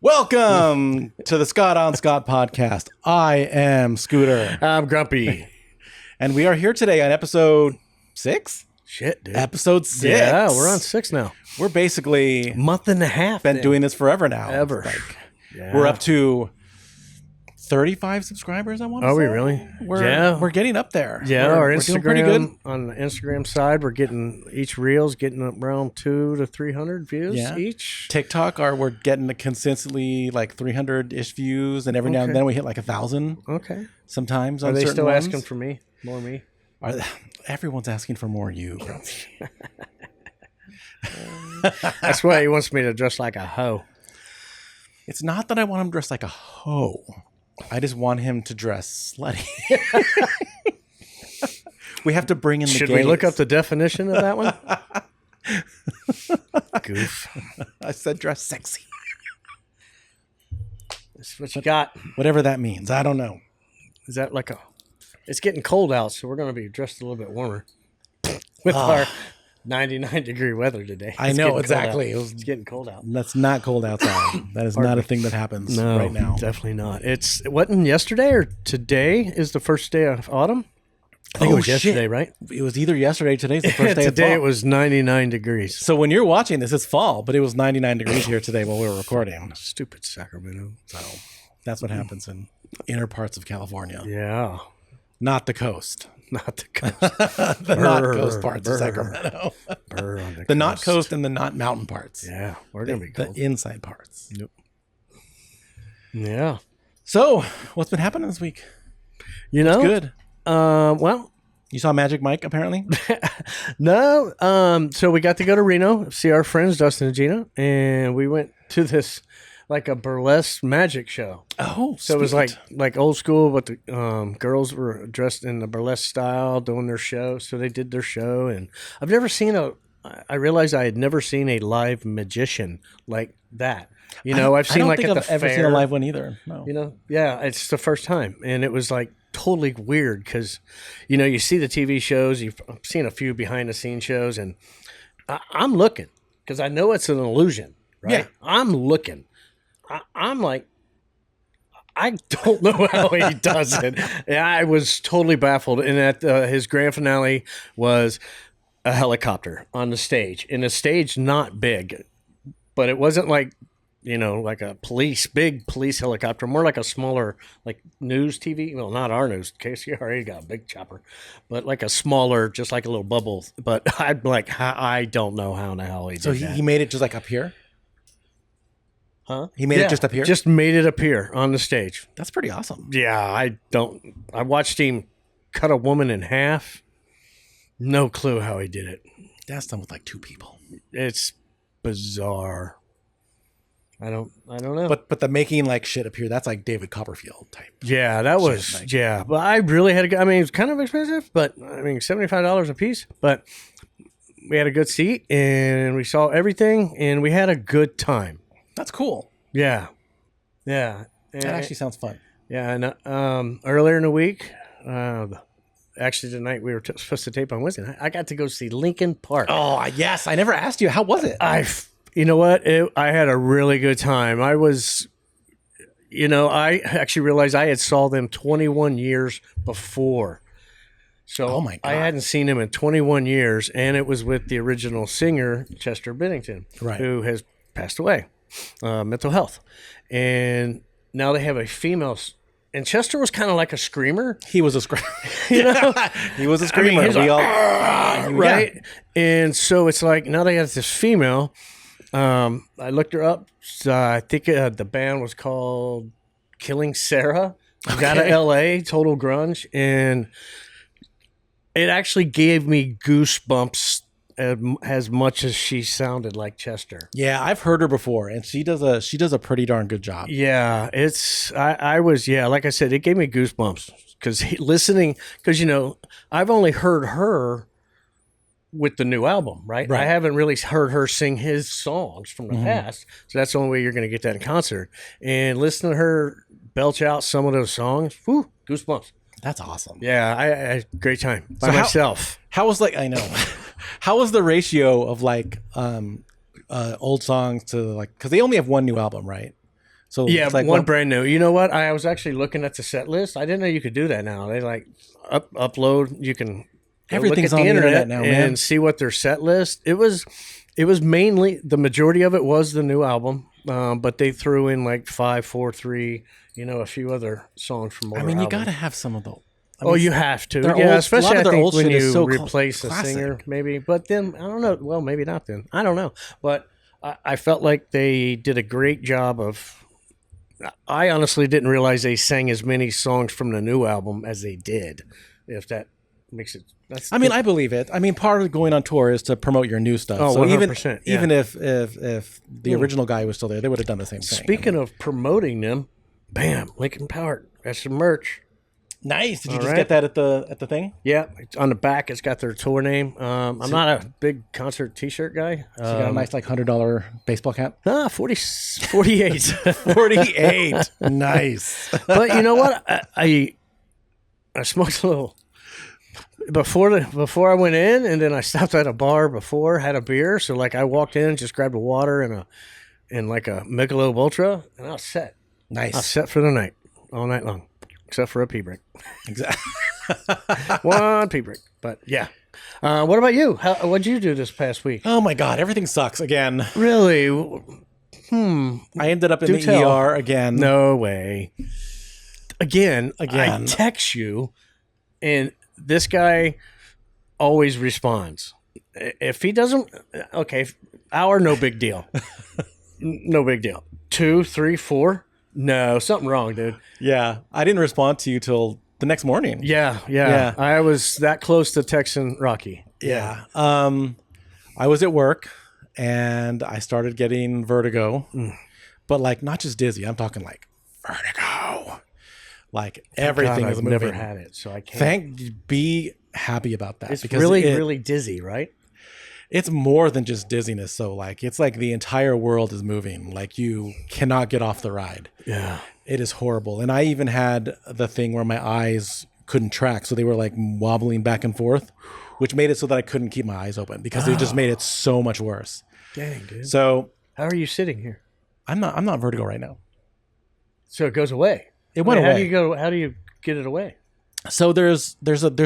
Welcome to the Scott on Scott podcast. I am Scooter. I'm Grumpy. And we are here today on episode 6? Shit, dude. Episode 6. Yeah, we're on 6 now. We're basically Month and a half. been doing this forever now. Ever. We're up to 35 subscribers, I want to say. Are we really? We're getting up there. Yeah, we're our doing pretty good. Instagram, on the Instagram side, we're getting, each reel's getting around 200 to 300 views each. TikTok, we're getting consistently like 300-ish views, and every now and then we hit like 1,000. Okay. Sometimes Are on they certain still ones. asking for me? More me? Everyone's asking for more you. That's why he wants me to dress like a hoe. It's not that I want him dressed like a hoe. I just want him to dress slutty. We have to bring in the Should gays. we look up the definition of that one? Goof. I said dress sexy. That's what you got. Whatever that means. I don't know. Is that like a... It's getting cold out, so we're going to be dressed a little bit warmer with our 99-degree weather today. I know, exactly. It's getting cold out. That's not cold outside. That is not a thing that happens right now. Definitely not. It wasn't yesterday or today is the first day of autumn? I think it was yesterday, right? It was either yesterday or today's the first day of fall. Today it was 99 degrees. So when you're watching this, it's fall, but it was 99 degrees here today while we were recording. Stupid Sacramento. So that's what happens in inner parts of California. Yeah. Not the coast. Not the coast. The not coast parts of Sacramento. The not coast and the not mountain parts. Yeah, we're going to be cold. The inside parts. Yep. Yeah. So, what's been happening this week? You know? It's good. Well, you saw Magic Mike, apparently? No. So we got to go to Reno, see our friends, Dustin and Gina, and we went to this, like a burlesque magic show. Oh, so it was like old school, but the girls were dressed in the burlesque style, doing their show. So they did their show, and I've never seen I realized I had never seen a live magician like that. You know, I've seen like at the fair. I've ever seen a live one either. No. You know, yeah, it's the first time, and it was like totally weird because, you know, you see the TV shows, you've seen a few behind the scenes shows, and I'm looking because I know it's an illusion, right? Yeah. I'm looking. I'm like, I don't know how he does it. And I was totally baffled. And at his grand finale was a helicopter on the stage. And the stage not big, but it wasn't like, you know, like a big police helicopter, more like a smaller, like news TV. Well, not our news. KCRA got a big chopper, but like a smaller, just like a little bubble. But I'm like, I don't know how in the hell he did that. So he made it just like up here? Huh? He made it just appear? Just made it appear on the stage. That's pretty awesome. Yeah, I watched him cut a woman in half. No clue how he did it. That's done with like 2 people. It's bizarre. I don't know. But the making like shit appear, that's like David Copperfield type. Yeah, that was, yeah. But I really had I mean, it was kind of expensive, but I mean, $75 a piece. But we had a good seat and we saw everything and we had a good time. That's cool. Yeah. Yeah. That actually sounds fun. Yeah. And earlier in the week, actually tonight we were supposed to tape on Wednesday. I got to go see Linkin Park. Oh, yes. I never asked you. How was it? You know what? I had a really good time. I actually realized I had saw them 21 years before. So oh my God. I hadn't seen him in 21 years. And it was with the original singer, Chester Bennington, who has passed away. Mental health, and now they have a female. And Chester was kind of like a screamer. He was a screamer, you know. He was a screamer. I mean, right? Yeah. And so it's like now they have this female. I looked her up. I think the band was called Killing Sarah. Got to L.A. Total grunge, and it actually gave me goosebumps. As much as she sounded like Chester. Yeah, I've heard her before, and she does a pretty darn good job. Yeah, I was like I said, it gave me goosebumps because you know I've only heard her with the new album, right? I haven't really heard her sing his songs from the past, so that's the only way you're going to get that in concert. And listening to her belch out some of those songs, whew, goosebumps. That's awesome. Yeah, I had a great time by myself. How was I know. How was the ratio of like old songs to like, because they only have one new album, right? So Yeah, it's like one brand new. You know what? I was actually looking at the set list. I didn't know you could do that now. They like upload. You can go Everything's look at on the the internet internet now, and man. see what their set list. It was mainly the majority of it was the new album, but they threw in like 5, 4, 3. A few other songs from older I mean, you albums. got to have some of those. You have to. their Yeah, old- especially a lot I of their think old when shit is you so replace a classic. singer, maybe. But then I don't know. Well, maybe not. Then I don't know. But I felt like they did a great job of. I honestly didn't realize they sang as many songs from the new album as they did. If that makes it. I mean, I believe it. I mean, part of going on tour is to promote your new stuff. Oh, so 100%, yeah. even if the original guy was still there, they would have done the same thing. Speaking of promoting them, bam, Linkin Park. That's some merch. Nice. Did you All just right. get that at the thing? Yeah, on the back it's got their tour name. I'm not a big concert T-shirt guy. So you got a nice like $100 baseball cap. 48. 48. Nice. But you know what? I smoked a little before I went in, and then I stopped at a bar before, had a beer. So like I walked in, just grabbed a water and like a Michelob Ultra, and I was set. Nice. I was set for the night, all night long, except for a pee break. Exactly. One pee break. But yeah. What about you? What'd you do this past week? Oh my God, everything sucks again. Really? I ended up in the tell. ER again. No way. Again. I Again. text you, and this guy always responds. If he doesn't, okay, hour, no big deal. No big deal. 2, 3, 4. No, something wrong, dude. Yeah, I didn't respond to you till the next morning. Yeah. I was that close to texting Rocky. Yeah. I was at work and I started getting vertigo, but like not just dizzy. I'm talking like vertigo. Like everything God, is I've moving. never had it, so I can't. Be happy about that. It's because really dizzy, right? it's more than just dizziness. So like it's like the entire world is moving. Like you cannot get off the ride. Yeah. It is horrible. And I even had the thing where my eyes couldn't track. So they were like wobbling back and forth, which made it so that I couldn't keep my eyes open because they just made it so much worse. Dang, dude. So How are you sitting here? I'm not vertigo right now. So it goes away. It went How away. do you get it away? So there's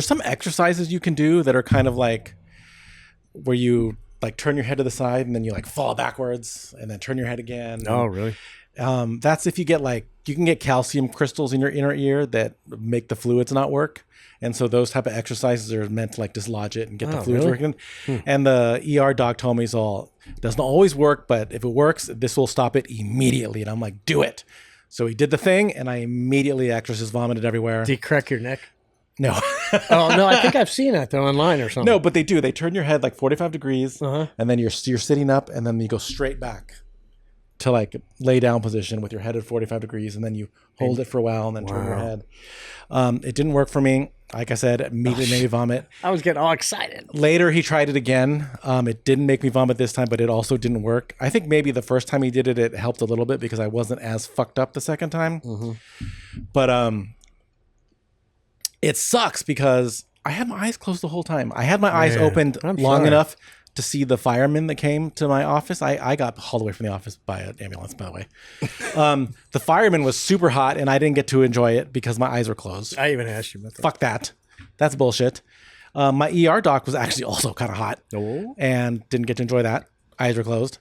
some exercises you can do that are kind of like where you like turn your head to the side and then you like fall backwards and then turn your head again. Oh, really? That's if you get like you can get calcium crystals in your inner ear that make the fluids not work. And so those type of exercises are meant to like dislodge it and get the fluids really? working. And the ER doc told me it doesn't always work, but if it works, this will stop it immediately. And I'm like, do it. So he did the thing and I immediately exorcist vomited everywhere. Do you crack your neck? No. Oh, no, I think I've seen that though online or something. No, but they do. They turn your head like 45 degrees Uh-huh. and then you're sitting up and then you go straight back to like lay down position with your head at 45 degrees and then you hold it for a while and then turn your head. It didn't work for me. Like I said, immediately made me vomit. I was getting all excited. Later, he tried it again. It didn't make me vomit this time, but it also didn't work. I think maybe the first time he did it, it helped a little bit because I wasn't as fucked up the second time. Mm-hmm. But it sucks because I had my eyes closed the whole time. I had my eyes Man, opened I'm long sorry. enough to see the firemen that came to my office. I got hauled away from the office by an ambulance, by the way. The fireman was super hot, and I didn't get to enjoy it because my eyes were closed. I even asked you about that. Fuck that. That's bullshit. My ER doc was actually also kind of hot Oh. and didn't get to enjoy that. Eyes were closed.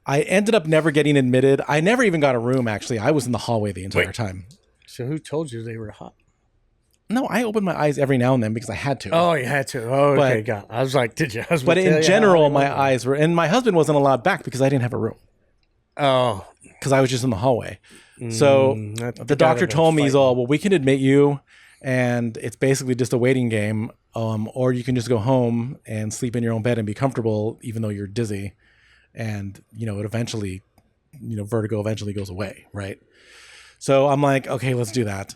I ended up never getting admitted. I never even got a room, actually. I was in the hallway the entire time. So who told you they were hot? No, I opened my eyes every now and then because I had to. Oh, you had to. Oh, okay, But- got it. I was like, did your husband But tell in you general, how my they were? eyes were, and my husband wasn't allowed back because I didn't have a room Oh. because I was just in the hallway. So the doctor told me, he's all, well, we can admit you and it's basically just a waiting game. Or you can just go home and sleep in your own bed and be comfortable, even though you're dizzy. And, it eventually, vertigo eventually goes away. Right. So I'm like, okay, let's do that.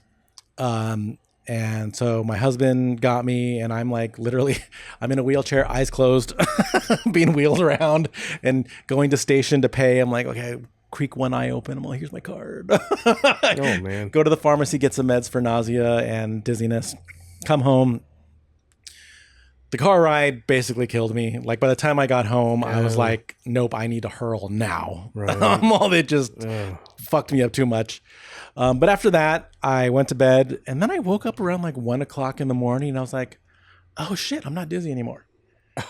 And so my husband got me and I'm like, literally, I'm in a wheelchair, eyes closed, being wheeled around and going to station to pay. I'm like, okay, creak one eye open. I'm like, here's my card. Oh, man. Go to the pharmacy, get some meds for nausea and dizziness. Come home. the car ride basically killed me. Like by the time I got home, I was like, nope, I need to hurl now. Right. All it just fucked me up too much. But after that, I went to bed, and then I woke up around like 1 o'clock in the morning, and I was like, oh shit, I'm not dizzy anymore.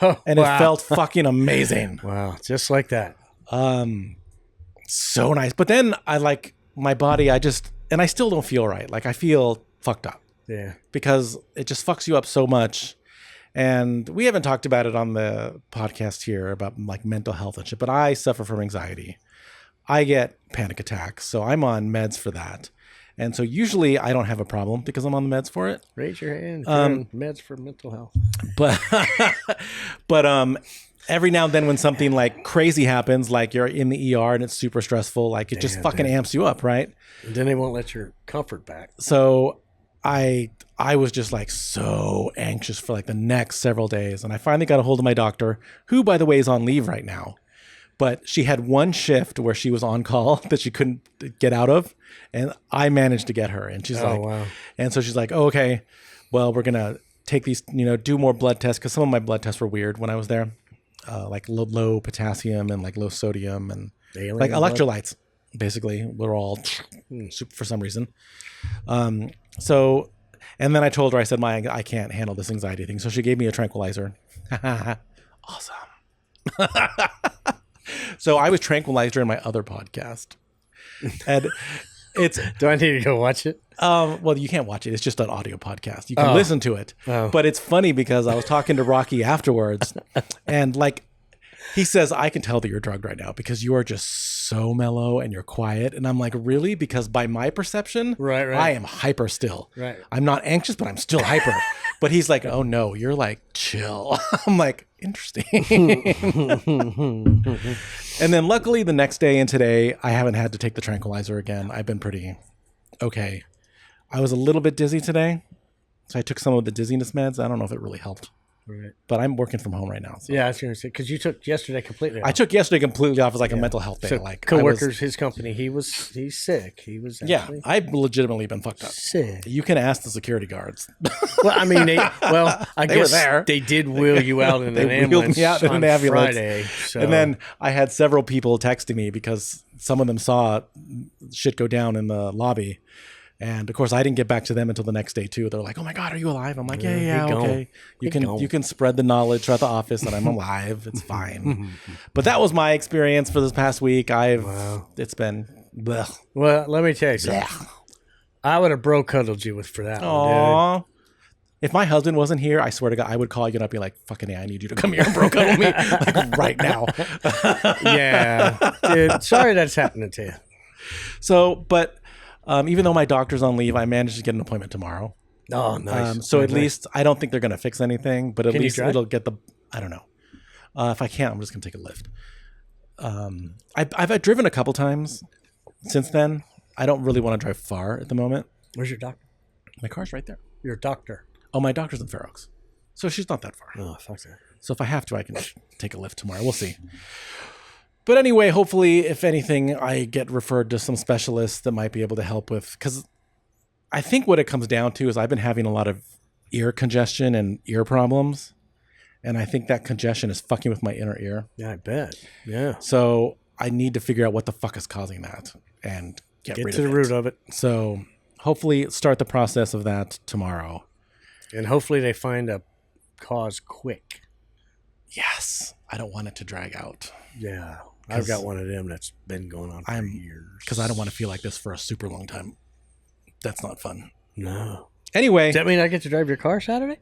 And it felt fucking amazing. Wow. Just like that. So nice. But then I like my body, and I still don't feel right. Like I feel fucked up. Yeah. Because it just fucks you up so much. And we haven't talked about it on the podcast here about like mental health and shit, but I suffer from anxiety. I get panic attacks, so I'm on meds for that. And so usually I don't have a problem because I'm on the meds for it. Raise your hand if you're on meds for mental health. But every now and then when something like crazy happens, like you're in the ER and it's super stressful, like it just fucking amps you up, right? And then they won't let your comfort back. So I was just like so anxious for like the next several days. And I finally got a hold of my doctor, who by the way is on leave right now. But she had one shift where she was on call that she couldn't get out of. And I managed to get her. And she's wow. And so she's like, oh, okay, well, we're going to take these, do more blood tests. Cause some of my blood tests were weird when I was there. Like low potassium and like low sodium and like electrolytes, basically, were all super for some reason. So, and then I told her, I said, I can't handle this anxiety thing. So she gave me a tranquilizer. Awesome. So I was tranquilized during my other podcast. And it's... Do I need to go watch it? Well, you can't watch it. It's just an audio podcast. You can listen to it. But it's funny because I was talking to Rocky afterwards and like, he says, I can tell that you're drugged right now because you are just so mellow and you're quiet. And I'm like, really? Because by my perception, right. I am hyper still. Right. I'm not anxious, but I'm still hyper. But he's like, oh no, you're like chill. I'm like, interesting. And then luckily the next day and today, I haven't had to take the tranquilizer again. I've been pretty okay. I was a little bit dizzy today. So I took some of the dizziness meds. I don't know if it really helped. Right. But I'm working from home right now. So. Yeah, I was going to say, because you took yesterday completely off. I took yesterday completely off as like a mental health day. So like coworkers, his company, he's sick. He was actually I've legitimately been fucked up. Sick. You can ask the security guards. Well, I mean, I guess were there. They did wheel you out in an ambulance on Friday. So. And then I had several people texting me because some of them saw shit go down in the lobby. And of course, I didn't get back to them until the next day too. They're like, "Oh my God, are you alive?" I'm like, "Yeah, okay. You can spread the knowledge throughout the office that I'm alive. It's fine." But that was my experience for this past week. It's been. Blech. Well, let me tell you something. I would have bro cuddled you for that. Aww. If my husband wasn't here, I swear to God, I would call you and I'd be like, "Fucking I need you to come here and bro cuddle me like right now." Yeah, dude. Sorry that's happening to you. So, but. Even though my doctor's on leave, I managed to get an appointment tomorrow. Oh, nice. So at least I don't think they're going to fix anything, but at least it'll get I don't know. If I can't, I'm just going to take a lift. I've driven a couple times since then. I don't really want to drive far at the moment. Where's your doctor? My car's right there. Your doctor? Oh, my doctor's in Fair Oaks. So she's not that far. Oh, fuck that. So if I have to, I can take a lift tomorrow. We'll see. But anyway, hopefully, if anything, I get referred to some specialists that might be able to help with, because I think what it comes down to is I've been having a lot of ear congestion and ear problems. And I think that congestion is fucking with my inner ear. Yeah, I bet. Yeah. So I need to figure out what the fuck is causing that and get rid of it. Get to the root of it. So hopefully start the process of that tomorrow. And hopefully they find a cause quick. Yes. I don't want it to drag out. Yeah. I've got one of them that's been going on for years. Because I don't want to feel like this for a super long time. That's not fun. No. Anyway. Does that mean I get to drive your car Saturday?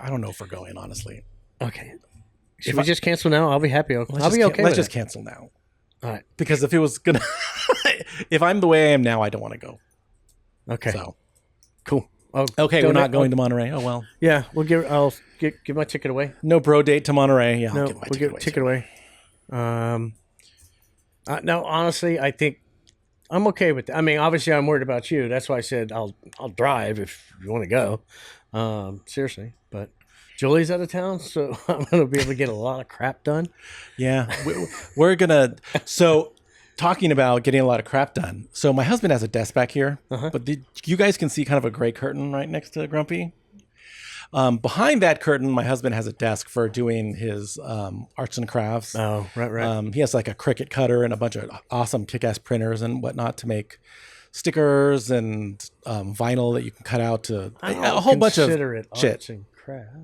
I don't know if we're going, honestly. Okay. Should we just cancel now? I'll be happy. I'll be okay. Let's just cancel now. All right. Because if it was going to... if I'm the way I am now, I don't want to go. Okay. So. Cool. Okay, we're not going to Monterey. Oh, well. Yeah, I'll give my ticket away. No bro date to Monterey. Yeah, no, we'll give ticket away. No, honestly, I think I'm okay with that. I mean, obviously, I'm worried about you. That's why I said I'll drive if you want to go. Seriously, but Julie's out of town, so I'm going to be able to get a lot of crap done. Yeah, we're gonna. So, talking about getting a lot of crap done. So, my husband has a desk back here, but you guys can see kind of a gray curtain right next to Grumpy. Behind that curtain, my husband has a desk for doing his arts and crafts. Oh, right. He has like a Cricut cutter and a bunch of awesome kick-ass printers and whatnot to make stickers and vinyl that you can cut out to a whole bunch of it shit. Arts and crafts.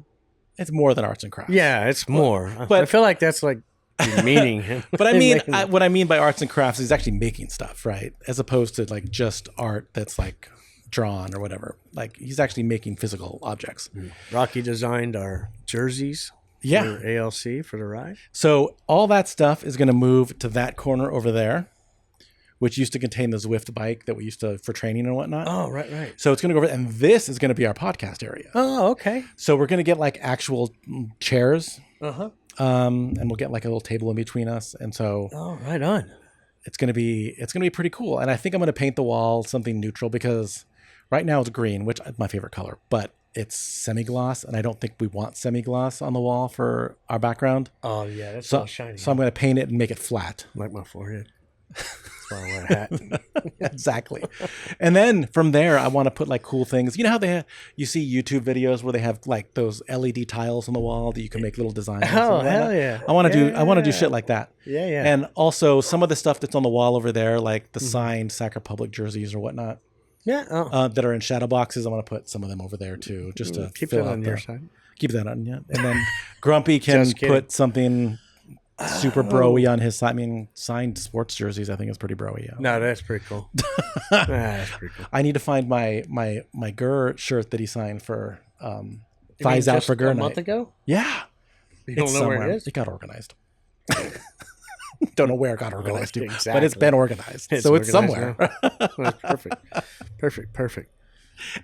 It's more than arts and crafts. Yeah, it's more. But I feel like that's like the meaning. But I mean, what I mean by arts and crafts is actually making stuff, right? As opposed to like just art that's like drawn or whatever. Like he's actually making physical objects. Rocky designed our jerseys. Yeah. For ALC for the ride. So all that stuff is going to move to that corner over there, which used to contain the Zwift bike that we used to for training and whatnot. Oh, right. So it's going to go over, and this is going to be our podcast area. Oh, okay. So we're going to get like actual chairs. Uh-huh. And we'll get like a little table in between us. And so right on. It's going to be pretty cool. And I think I'm going to paint the wall something neutral because right now it's green, which is my favorite color, but it's semi-gloss, and I don't think we want semi-gloss on the wall for our background. Oh, yeah, that's all shiny. So I'm going to paint it and make it flat. Like my forehead. That's why I wear a hat. Exactly. And then from there, I want to put like cool things. You know how you see YouTube videos where they have like those LED tiles on the wall that you can make little designs. Oh, hell yeah. I want to do shit like that. Yeah. And also some of the stuff that's on the wall over there, like the signed Sac Republic jerseys or whatnot. Yeah. That are in shadow boxes. I want to put some of them over there too, just to keep fill that out on your side. Keep that on, yeah. And then Grumpy can put something super broy on his side. I mean, signed sports jerseys, I think is pretty broy. Yeah. No, that's pretty cool. That's pretty cool. I need to find my Gurr shirt that he signed for Thighs Out for Gurr Night. A month ago? Yeah. You don't know where it is? It got organized. Don't know where it got organized to, exactly. but it's been organized. So it's somewhere. That's perfect.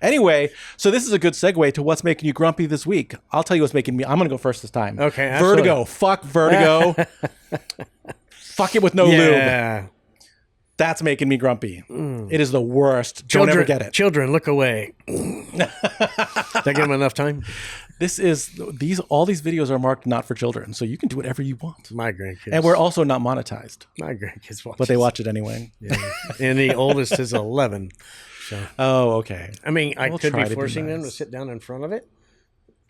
Anyway, so this is a good segue to what's making you grumpy this week. I'll tell you what's making me. I'm going to go first this time. Okay. Absolutely. Vertigo. Fuck Vertigo. Fuck it with no lube. That's making me grumpy. It is the worst. Don't ever get it. Children, look away. Did I give them enough time? All these videos are marked not for children, so you can do whatever you want. My grandkids. And we're also not monetized. My grandkids watch but they watch it anyway. Yeah. And the oldest is 11. So. Oh, okay. I mean, I could be forcing them to sit down in front of it.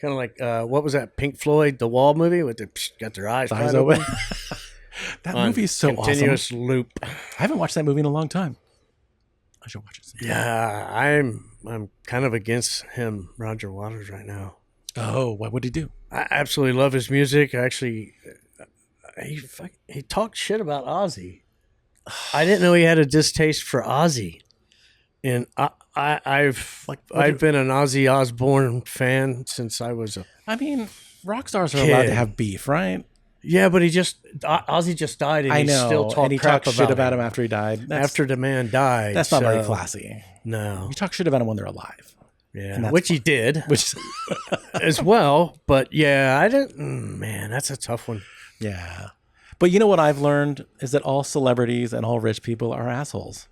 Kind of like, what was that Pink Floyd, The Wall movie? With got their eyes open. That movie is so continuous awesome. loop. I haven't watched that movie in a long time. I should watch it sometime. Yeah, I'm kind of against him, Roger Waters, right now. Oh, what would he do? I absolutely love his music. Actually, he talked shit about Ozzy. I didn't know he had a distaste for Ozzy, and I've been an Ozzy Osbourne fan since I was a. I mean, rock stars are allowed to have beef, right? Yeah, but Ozzy just died, and he still talked shit about him after he died. After the man died, that's not very classy. No, you talk shit about him when they're alive. Yeah, which he did, as well. But yeah, I didn't. Man, that's a tough one. Yeah, but you know what I've learned is that all celebrities and all rich people are assholes.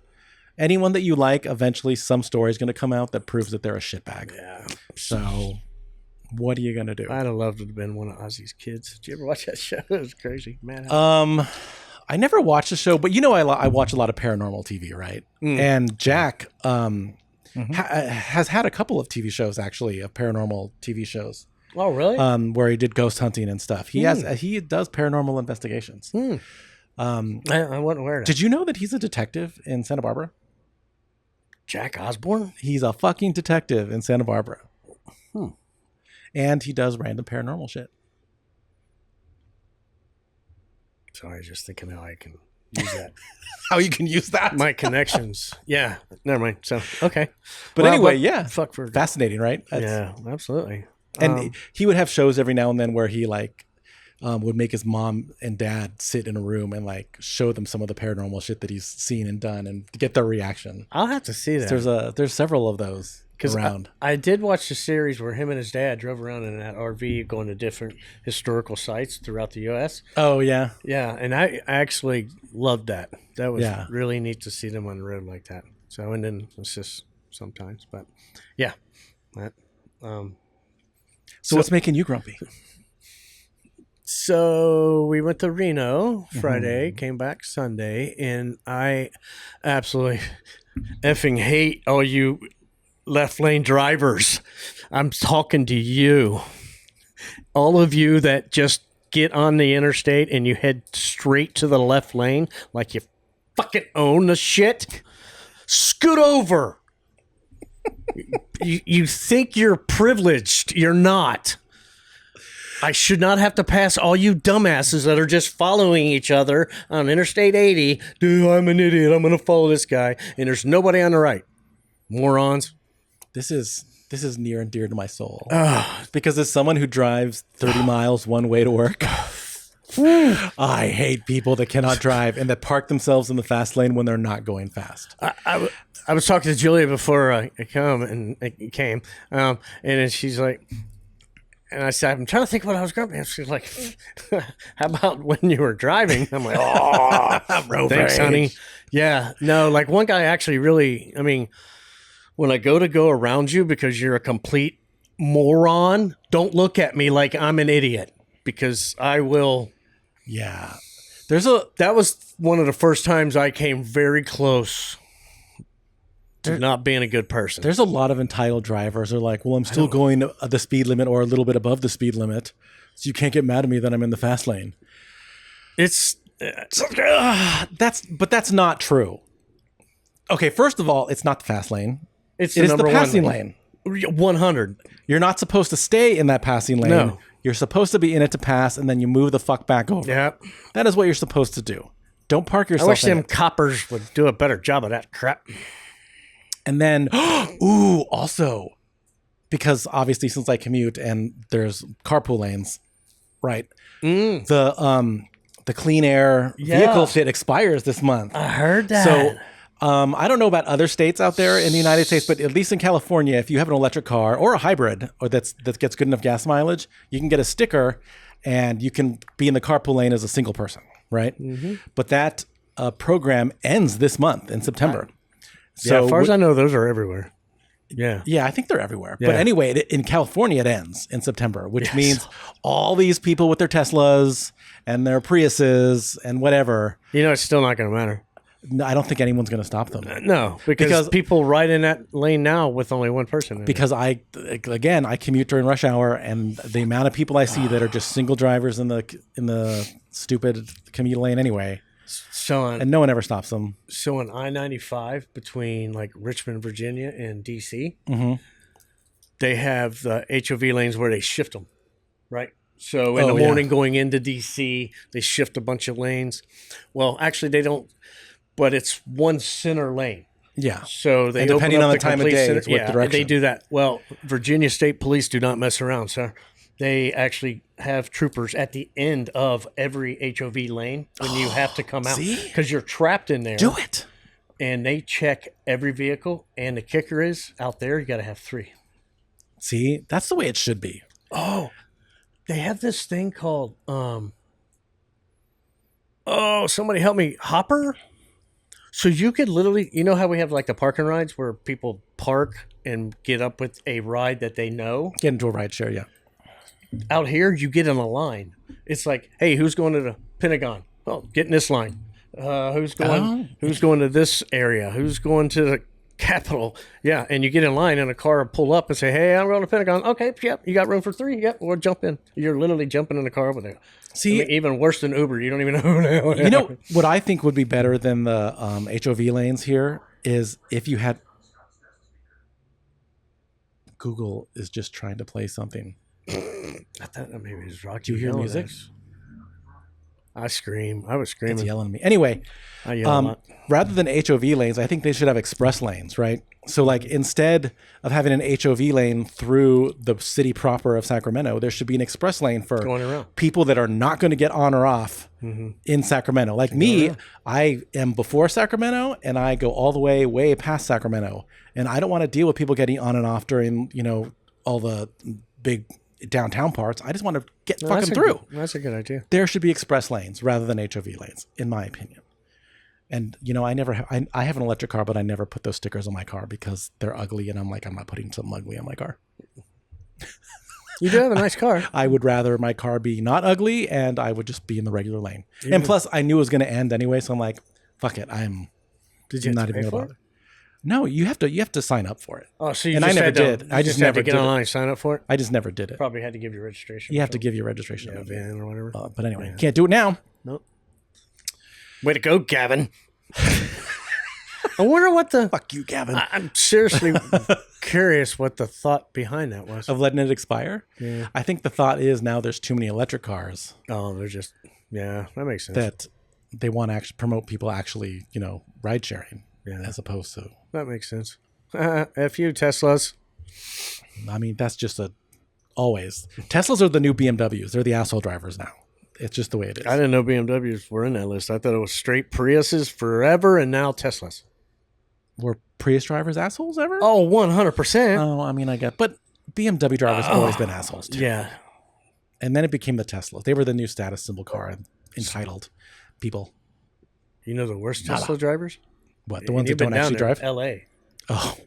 Anyone that you like, eventually some story is going to come out that proves that they're a shitbag. Yeah. So, what are you going to do? I'd have loved to have been one of Ozzy's kids. Did you ever watch that show? It was crazy, man. I never watched the show, but you know, I watch a lot of paranormal TV, right? And Jack, has had a couple of TV shows, actually, of paranormal TV shows. Oh, really? Where he did ghost hunting and stuff. He does paranormal investigations. I wasn't aware of that. Did you know that he's a detective in Santa Barbara? Jack Osborne? He's a fucking detective in Santa Barbara. And he does random paranormal shit. Sorry, just thinking how I can use that. How you can use that? My connections. Yeah. Never mind. So, okay. But anyway, yeah. Fuck for fascinating, right? Yeah, absolutely. And he would have shows every now and then where he would make his mom and dad sit in a room and like show them some of the paranormal shit that he's seen and done and get their reaction. I'll have to see that. There's several of those around. I did watch the series where him and his dad drove around in that RV going to different historical sites throughout the U.S. Oh, yeah. Yeah, and I actually loved that. That was really neat to see them on the road like that. So, and then it's just sometimes, but yeah. So what's making you grumpy? So we went to Reno Friday, came back Sunday, and I absolutely effing hate all you left lane drivers, I'm talking to you. All of you that just get on the interstate and you head straight to the left lane like you fucking own the shit, scoot over. You think you're privileged. You're not. I should not have to pass all you dumbasses that are just following each other on Interstate 80. Dude, I'm an idiot. I'm going to follow this guy. And there's nobody on the right. Morons. This is near and dear to my soul. Because as someone who drives 30 miles one way to work, I hate people that cannot drive and that park themselves in the fast lane when they're not going fast. I was talking to Julia before I came, and then she's like, and I said, I'm trying to think what I was going to. And she's like, how about when you were driving? I'm like, oh, thanks, honey. Yeah, no, like one guy actually really, I mean, when I go around you because you're a complete moron, don't look at me like I'm an idiot because I will. Yeah. That was one of the first times I came very close to not being a good person. There's a lot of entitled drivers who are like, well, I'm still going the speed limit or a little bit above the speed limit, so you can't get mad at me that I'm in the fast lane. That's not true. Okay, first of all, it's not the fast lane. It is the passing lane. 100. You're not supposed to stay in that passing lane. No. You're supposed to be in it to pass, and then you move the fuck back over. Yep. That is what you're supposed to do. Don't park yourself. I wish them coppers would do a better job of that crap. And then, also, because obviously since I commute and there's carpool lanes, right? The clean air vehicle fit expires this month. I heard that. So I don't know about other states out there in the United States, but at least in California, if you have an electric car or a hybrid or that gets good enough gas mileage, you can get a sticker and you can be in the carpool lane as a single person, right? Mm-hmm. But that program ends this month in September. So as far as I know, those are everywhere. Yeah. Yeah, I think they're everywhere. Yeah. But anyway, in California, it ends in September, which means all these people with their Teslas and their Priuses and whatever. It's still not going to matter. I don't think anyone's going to stop them. No, because people ride in that lane now with only one person in it. Because I commute during rush hour, and the amount of people I see that are just single drivers in the stupid commute lane anyway. And no one ever stops them. So on I-95 between like Richmond, Virginia and DC, they have the HOV lanes where they shift them, right? So in the morning going into DC, they shift a bunch of lanes. Well, actually they don't, but it's one center lane. Yeah. So they depending on the time of day, it's what direction. They do that. Well, Virginia State Police do not mess around, sir. They actually have troopers at the end of every HOV lane when you have to come out because you're trapped in there. Do it. And they check every vehicle. And the kicker is out there, you got to have 3. See, that's the way it should be. Oh, they have this thing called, somebody help me, Hopper? So you could literally, you know how we have like the parking rides where people park and get up with a ride that they know? Get into a ride share, yeah. Out here, you get in a line. It's like, hey, who's going to the Pentagon? Oh, get in this line. Who's going to this area? Who's going to the Capitol? Yeah, and you get in line and a car will pull up and say, hey, I'm going to Pentagon. Okay, yep, you got room for 3? Yep, we'll jump in. You're literally jumping in the car with it. See, even worse than Uber. You don't even know who they are. You know, what I think would be better than the HOV lanes here is if you had... Google is just trying to play something. I thought that maybe it was Rocky. Do you hear music? I scream. I was screaming. It's yelling at me. Anyway, I yell a lot. Rather than HOV lanes, I think they should have express lanes, right? So like instead of having an HOV lane through the city proper of Sacramento, there should be an express lane for people that are not going to get on or off in Sacramento. Like me, I am before Sacramento and I go all the way past Sacramento. And I don't want to deal with people getting on and off during, all the big downtown parts. I just want to get fucking through. That's a good idea. There should be express lanes rather than HOV lanes, in my opinion. And I have an electric car, but I never put those stickers on my car because they're ugly, and I'm not putting something ugly on my car. You do have a nice car. I would rather my car be not ugly, and I would just be in the regular lane. And plus, I knew it was going to end anyway, so I'm like, fuck it. Not even going to bother. No, you have to sign up for it. Oh, so you and just I never had to, did. I just had never to get did online it. and sign up for it? I just never did it. Probably had to give your registration. You have to give your registration. Yeah, van or whatever. But anyway, can't do it now. Nope. Way to go, Gavin. I wonder what the... Fuck you, Gavin. I'm seriously curious what the thought behind that was. Of letting it expire? Yeah. I think the thought is now there's too many electric cars. Oh, they're just... Yeah, that makes sense. That they want to actually promote people actually, ride sharing. Yeah. As opposed to... That makes sense. F you, Teslas. I mean, that's just always. Teslas are the new BMWs. They're the asshole drivers now. It's just the way it is. I didn't know BMWs were in that list. I thought it was straight Priuses forever and now Teslas. Were Prius drivers assholes ever? Oh, 100%. Oh, I mean, I get, but BMW drivers have always been assholes too. Yeah. And then it became the Tesla. They were the new status symbol car and entitled people. You know the worst Tesla drivers? What, the ones that don't actually drive? L.A. Oh.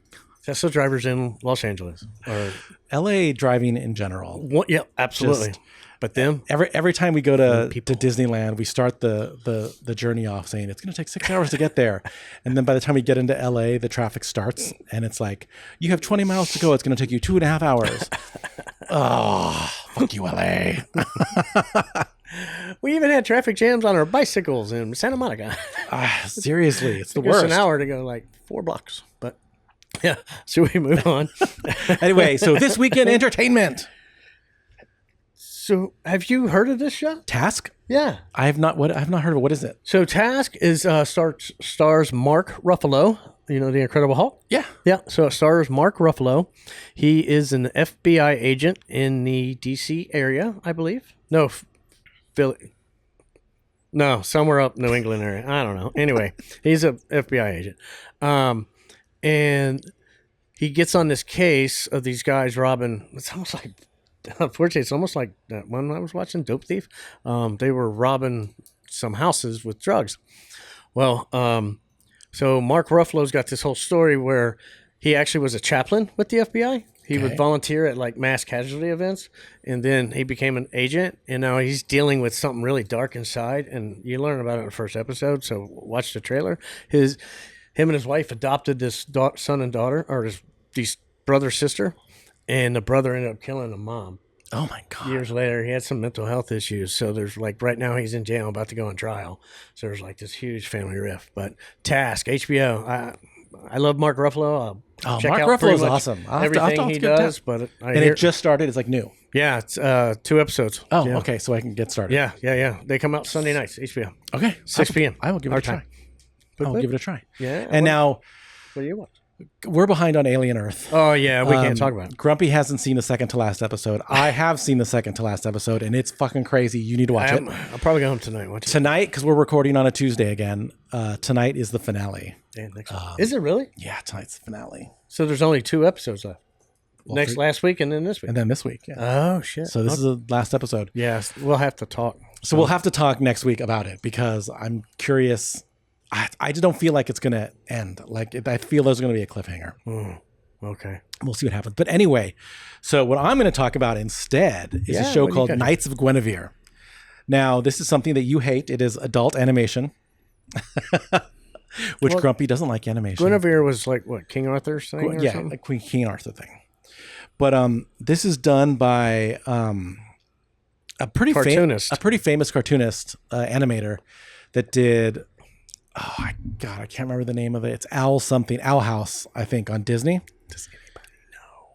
Tesla drivers in Los Angeles. Or LA driving in general. Yeah, absolutely. But them? Every time we go to Disneyland, we start the journey off saying it's going to take 6 hours to get there. And then by the time we get into LA, the traffic starts and it's like, you have 20 miles to go. It's going to take you 2.5 hours. Oh, fuck you, LA. We even had traffic jams on our bicycles in Santa Monica. Seriously, it's the worst. worst. An hour to go like 4 blocks. But yeah, should we move on? Anyway, so this weekend entertainment. So, have you heard of this show? Task? Yeah, I have not. What I have not heard of. What is it? So, Task is stars Mark Ruffalo. You know, the Incredible Hulk. Yeah. So it stars Mark Ruffalo. He is an FBI agent in the DC area, I believe. No, Philly. No, somewhere up New England area. I don't know. Anyway, he's an FBI agent, and he gets on this case of these guys robbing. It's almost like. Unfortunately, it's almost like that one I was watching, Dope Thief. They were robbing some houses with drugs. Well, so Mark Ruffalo's got this whole story where he actually was a chaplain with the FBI. He would volunteer at like mass casualty events, and then he became an agent, and now he's dealing with something really dark inside, and you learn about it in the first episode, so watch the trailer. Him and his wife adopted this son and daughter, or his brother, sister, and the brother ended up killing the mom. Oh my God. Years later, he had some mental health issues. So there's like, right now he's in jail, about to go on trial. So there's like this huge family rift. But Task, HBO, I love Mark Ruffalo. Check Mark out Ruffalo's awesome. Everything he does. But it just started. It's like new. Yeah, it's 2 episodes. Oh, yeah. Okay. So I can get started. Yeah. They come out Sunday nights, HBO. Okay. 6 p.m. I will give it a try. I'll give it a try. Yeah. And now, what do you want? We're behind on Alien Earth. Oh, yeah. We can't talk about it. Grumpy hasn't seen the second to last episode. I have seen the second to last episode, and it's fucking crazy. You need to watch it. I'll probably go home tonight. Tonight, because we're recording on a Tuesday again, tonight is the finale. Damn, is it really? Yeah, tonight's the finale. So there's only 2 episodes left. Last week and then this week. And then this week, yeah. Oh, shit. So this is the last episode. Yes, we'll have to talk. So we'll have to talk next week about it, because I'm curious. I just don't feel like it's going to end. Like, I feel there's going to be a cliffhanger. Okay. We'll see what happens. But anyway, so what I'm going to talk about instead is a show called Knights of Guinevere. Now, this is something that you hate. It is adult animation, which Grumpy doesn't like animation. Guinevere was like, what, King Arthur's thing? Yeah, like King Arthur thing. But this is done by a pretty famous cartoonist, animator that did... Oh, God, I can't remember the name of it. It's Owl House, I think, on Disney. Does anybody know?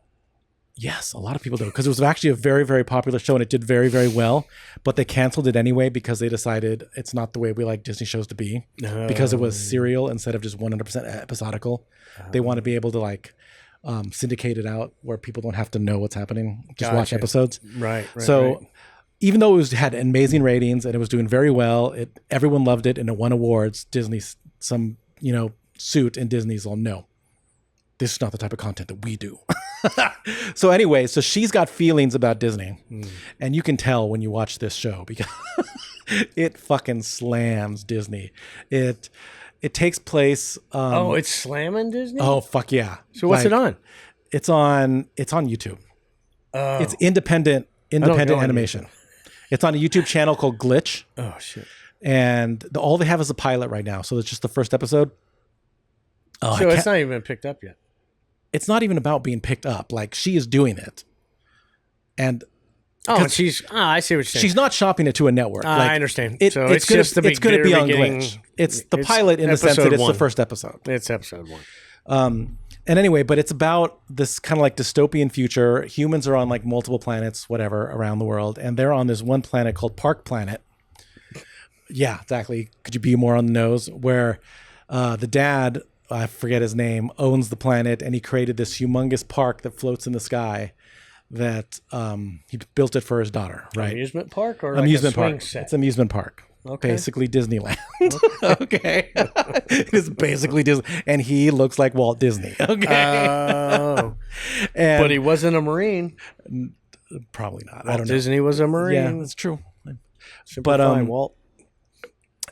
Yes, a lot of people do, because it was actually a very, very popular show, and it did very, very well. But they canceled it anyway because they decided it's not the way we like Disney shows to be, because it was serial instead of just 100% episodical. They want to be able to like syndicate it out where people don't have to know what's happening, just watch episodes. Right. So. Even though it had amazing ratings and it was doing very well, everyone loved it and it won awards. Disney, some suit in Disney's all, no, this is not the type of content that we do. So anyway, so she's got feelings about Disney, and you can tell when you watch this show because it fucking slams Disney. It takes place. It's slamming Disney. Oh fuck yeah! So what's it on? It's on YouTube. It's independent animation. It's on a YouTube channel called Glitch. Oh, shit. And all they have is a pilot right now. So it's just the first episode. Oh, So it's not even been picked up yet. It's not even about being picked up. Like, she is doing it. And and she's. I see what you're saying. she's not shopping it to a network. Like, I understand. So it's going to be on Glitch. It's the pilot in the sense that it's the first episode. It's episode 1. And anyway, but it's about this kind of like dystopian future. Humans are on like multiple planets, whatever, around the world. And they're on this one planet called Park Planet. Yeah, exactly. Could you be more on the nose? Where the dad, I forget his name, owns the planet. And he created this humongous park that floats in the sky that he built it for his daughter, right? Amusement park or amusement like a park. swing set? It's amusement park. Okay. Basically Disneyland. Okay. It's basically Disney. And he looks like Walt Disney. Okay. Oh. But he wasn't a Marine. Probably not. Walt I don't know. Disney was a Marine. Yeah, that's true. But Walt.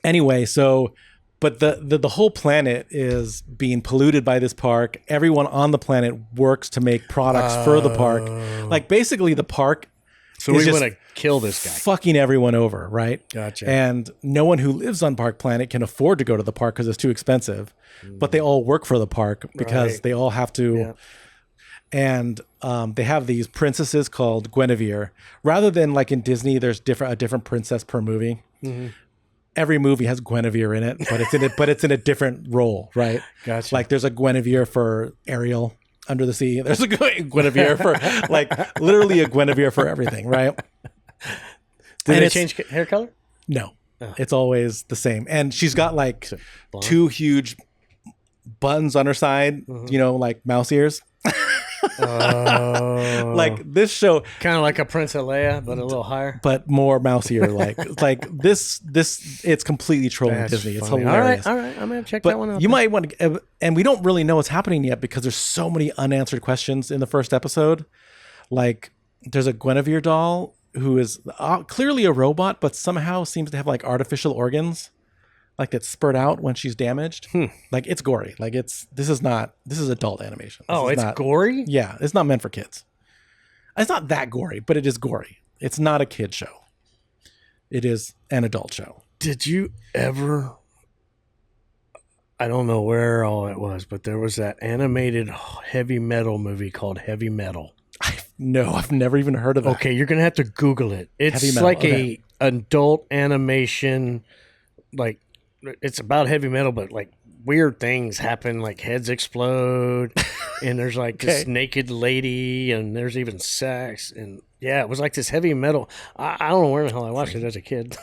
Anyway, so but the whole planet is being polluted by this park. Everyone on the planet works to make products for the park. Like basically the park. So we want to kill this guy. Fucking everyone over, right? Gotcha. And no one who lives on Park Planet can afford to go to the park because it's too expensive. But they all work for the park because they all have to. Yeah. And they have these princesses called Guinevere. Rather than like in Disney, there's a different princess per movie. Mm-hmm. Every movie has Guinevere in it, but it's in a different role, right? Gotcha. Like there's a Guinevere for Ariel under the sea. There's a Guinevere for like literally a Guinevere for everything, right? Did they change hair color? No, it's always the same. And she's got like two huge buns on her side, you know, like mouse ears. Like this show, kind of like a Princess Leia, but a little higher, but more mouse ear. Like this, it's completely trolling That's Disney. It's funny. hilarious. All right, I'm gonna check that one out. You might want to, and we don't really know what's happening yet because there's so many unanswered questions in the first episode. Like there's a Guinevere doll who is clearly a robot, but somehow seems to have like artificial organs, like that spurt out when she's damaged. Like it's gory. Like this is adult animation. It's gory? Yeah. It's not meant for kids. It's not that gory, but it is gory. It's not a kid show. It is an adult show. Did you ever, I don't know where all it was, but there was that animated heavy metal movie called Heavy Metal. No, I've never even heard of that. Okay, you're going to have to Google it. It's like a adult animation, like it's about heavy metal, but like weird things happen, like heads explode, and there's like this naked lady, and there's even sex, and yeah, it was like this heavy metal. I don't know where the hell I watched it as a kid.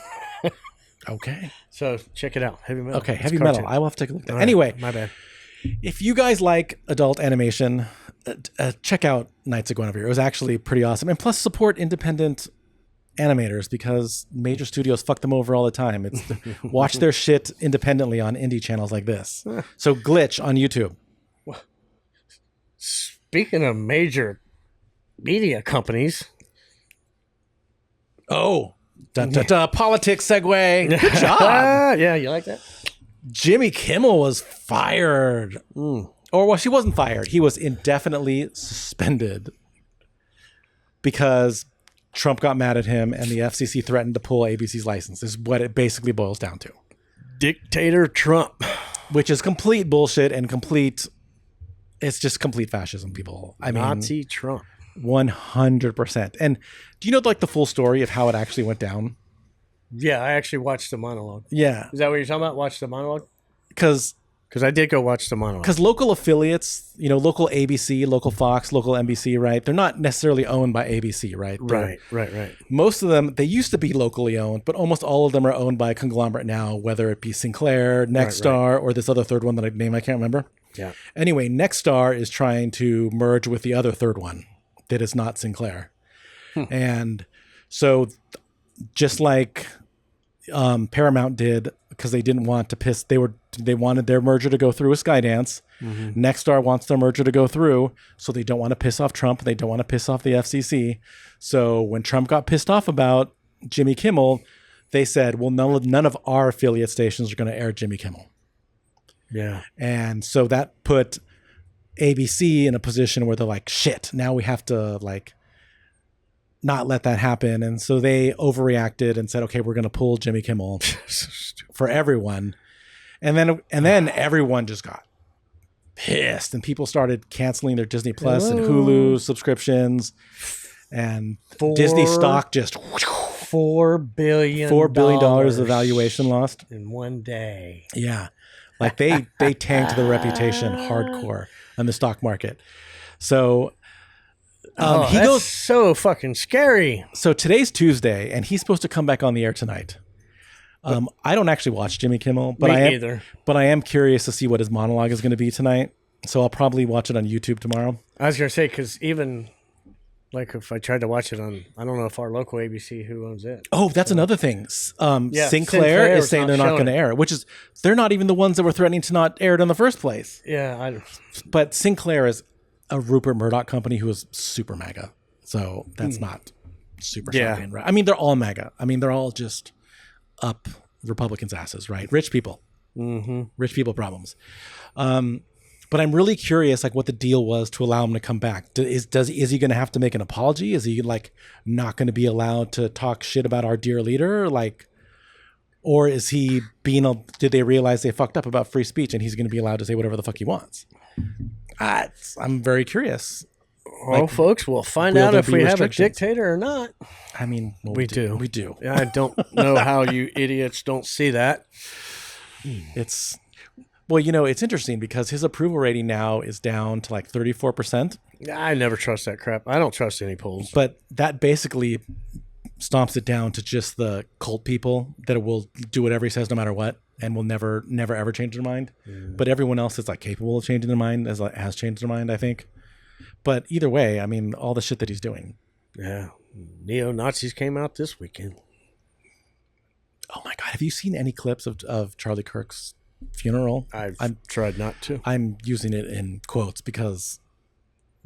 Okay, so check it out, Heavy Metal. Okay, Heavy Metal. I will have to take a look at that. Right, anyway, my bad. If you guys like adult animation, check out Knights of Guinevere. It was actually pretty awesome, and plus support independent animators because major studios fuck them over all the time. It's watch their shit independently on indie channels like this. So Glitch on YouTube. Speaking of major media companies. Oh, politics segue. Good job. Yeah, you like that? Jimmy Kimmel was fired. Or well, she wasn't fired. He was indefinitely suspended because Trump got mad at him and the FCC threatened to pull ABC's license. This is what it basically boils down to. Dictator Trump. Which is complete bullshit and it's just complete fascism, people. I mean, Nazi Trump. 100%. And do you know like the full story of how it actually went down? Yeah, I actually watched the monologue. Yeah. Is that what you're talking about? Watch the monologue? Because I did go watch the monologue. Because local affiliates, you know, local ABC, local Fox, local NBC, right? They're not necessarily owned by ABC, right? Right. Most of them, they used to be locally owned, but almost all of them are owned by a conglomerate now, whether it be Sinclair, Nexstar, or this other third one that I can't remember. Yeah. Anyway, Nexstar is trying to merge with the other third one that is not Sinclair. And so just like Paramount did, because they didn't want to piss, they wanted their merger to go through with Skydance. Nexstar wants their merger to go through, so they don't want to piss off Trump. They don't want to piss off the FCC. So when Trump got pissed off about Jimmy Kimmel, they said, well, none of our affiliate stations are going to air Jimmy Kimmel. Yeah. And so that put ABC in a position where they're like, shit, now we have to like not let that happen. And so they overreacted and said, okay, we're going to pull Jimmy Kimmel for everyone. And then everyone just got pissed, and people started canceling their Disney Plus and Hulu subscriptions, and Disney stock just $4 billion of valuation lost in one day. Yeah, like they tanked their reputation hardcore on the stock market. So he goes so fucking scary. So today's Tuesday, and he's supposed to come back on the air tonight. I don't actually watch Jimmy Kimmel, but I am curious to see what his monologue is going to be tonight. So I'll probably watch it on YouTube tomorrow. I was going to say, because even like if I tried to watch it on, I don't know if our local ABC, who owns it. Oh, that's another thing. Sinclair is saying they're not going to air it, which is, they're not even the ones that were threatening to not air it in the first place. Yeah. But Sinclair is a Rupert Murdoch company who is super MAGA. So that's not super shocking, right? I mean, they're all MAGA. I mean, they're all just up Republicans' asses, right? Rich people. Rich people problems. But I'm really curious, like, what the deal was to allow him to come back. Is he going to have to make an apology? Is he like not going to be allowed to talk shit about our dear leader? Like, or is he did they realize they fucked up about free speech and he's going to be allowed to say whatever the fuck he wants? I'm very curious. Well, folks, we'll find out if we have a dictator or not. I mean, we do. We do. I don't know how you idiots don't see that. Well, it's interesting because his approval rating now is down to like 34%. I never trust that crap. I don't trust any polls. But that basically stomps it down to just the cult people that will do whatever he says no matter what and will never ever change their mind. But everyone else is like capable of changing their mind, has changed their mind, I think. But either way, I mean, all the shit that he's doing. Yeah. Neo-Nazis came out this weekend. Oh my God. Have you seen any clips of Charlie Kirk's funeral? I've tried not to. I'm using it in quotes because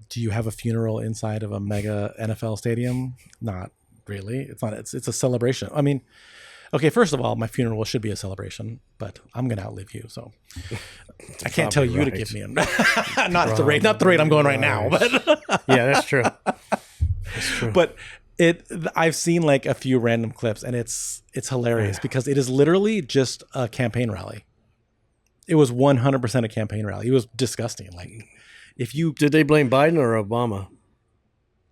do you have a funeral inside of a mega NFL stadium? Not really. It's not. It's a celebration. I mean, okay, first of all, my funeral should be a celebration, but I'm going to outlive you, so I can't tell you to give me a not at the rate I'm going right now, but yeah, that's true. That's true. But I've seen like a few random clips and it's hilarious because it is literally just a campaign rally. It was 100% a campaign rally. It was disgusting. Like, did they blame Biden or Obama?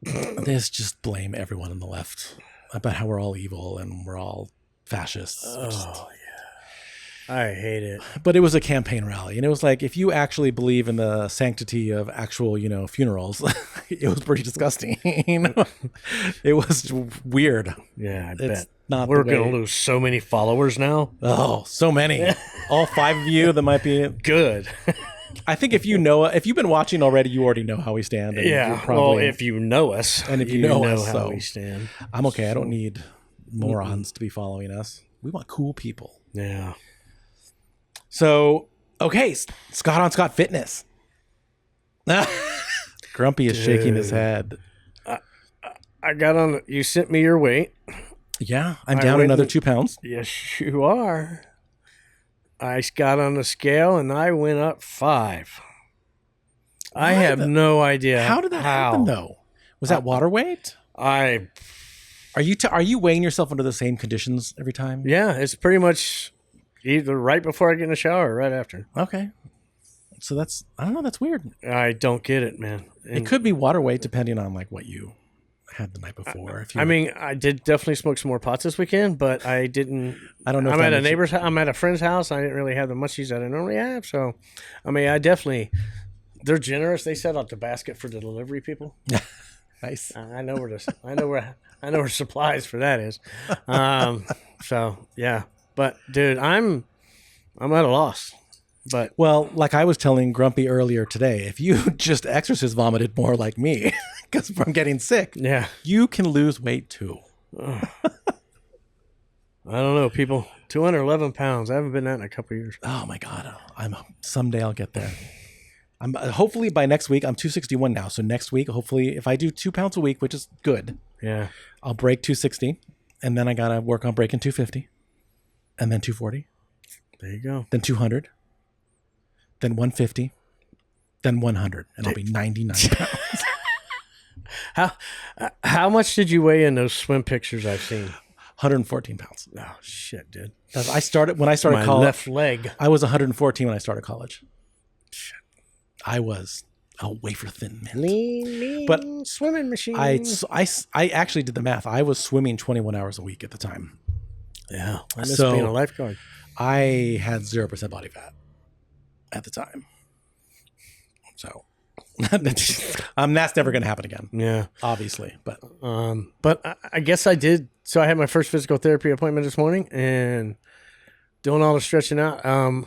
They just blame everyone on the left about how we're all evil and we're all fascists. Oh yeah, I hate it. But it was a campaign rally, and it was like if you actually believe in the sanctity of actual, funerals, it was pretty disgusting. It was weird. Yeah, I bet. We're going to lose so many followers now. Oh, so many. All 5 of you that might be good. I think if you've been watching already, you already know how we stand. And if you know us, and if you know us, how we stand. I'm okay. I don't need morons to be following us. We want cool people. Yeah. So, okay, Scott on Scott Fitness. Grumpy is shaking his head. I got on. You sent me your weight. Yeah, I'm down another 2 pounds. Yes, you are. I got on the scale and I went up 5. I have no idea. How did that happen, though? Was that water weight? Are you weighing yourself under the same conditions every time? Yeah, it's pretty much either right before I get in the shower or right after. Okay. So I don't know, that's weird. I don't get it, man. It could be water weight depending on like what you had the night before. I did definitely smoke some more pots this weekend, but I didn't. I don't know. I'm at I'm at a friend's house. I didn't really have the munchies that I normally have. So, I mean, they're generous. They set out the basket for the delivery people. Nice. I know where supplies for that is. So yeah, but dude, I'm at a loss. But like I was telling Grumpy earlier today, if you just exorcist vomited more like me, because from getting sick, yeah, you can lose weight too. I don't know, people. 211 pounds. I haven't been that in a couple of years. Oh my God. Someday I'll get there. I'm hopefully by next week. I'm 261 now. So next week, hopefully, if I do 2 pounds a week, which is good, yeah, I'll break 260, and then I gotta work on breaking 250, and then 240. There you go. Then 200. Then 150, then 100, and I'll be 99 pounds. How much did you weigh in those swim pictures I've seen? 114 pounds. Oh shit, dude! When I started college. Left leg. I was 114 when I started college. Shit. I was a wafer thin mint. Lean But swimming machine. I actually did the math. I was swimming 21 hours a week at the time. Yeah. I miss being a lifeguard. I had 0% body fat at the time. So that's never going to happen again. Yeah. Obviously. But I guess I did. So I had my first physical therapy appointment this morning and doing all the stretching out.